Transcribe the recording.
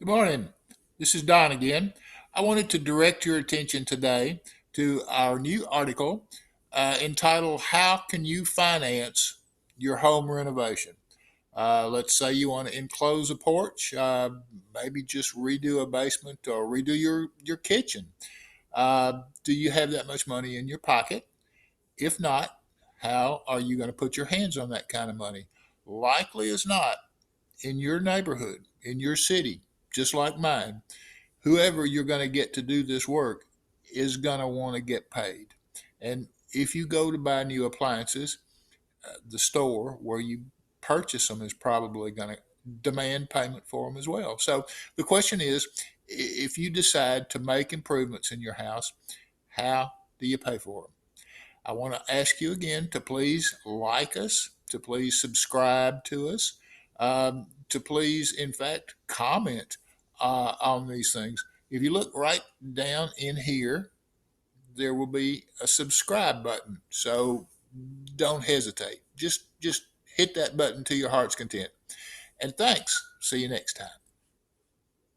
Good morning. This is Don again. I wanted to direct your attention today to our new article entitled How Can You Finance Your Home Renovation? Let's say you want to enclose a porch, maybe just redo a basement or redo your kitchen. Do you have that much money in your pocket? If not, how are you going to put your hands on that kind of money? Likely as not, in your neighborhood, in your city, just like mine, whoever you're going to get to do this work is going to want to get paid. And if you go to buy new appliances, the store where you purchase them is probably going to demand payment for them as well. So the question is, if you decide to make improvements in your house, how do you pay for them? I want to ask you again to please like us, to please subscribe to us, to please, in fact, comment on these things. If you look right down in here, there will be a subscribe button. So don't hesitate. Just hit that button to your heart's content. And thanks. See you next time.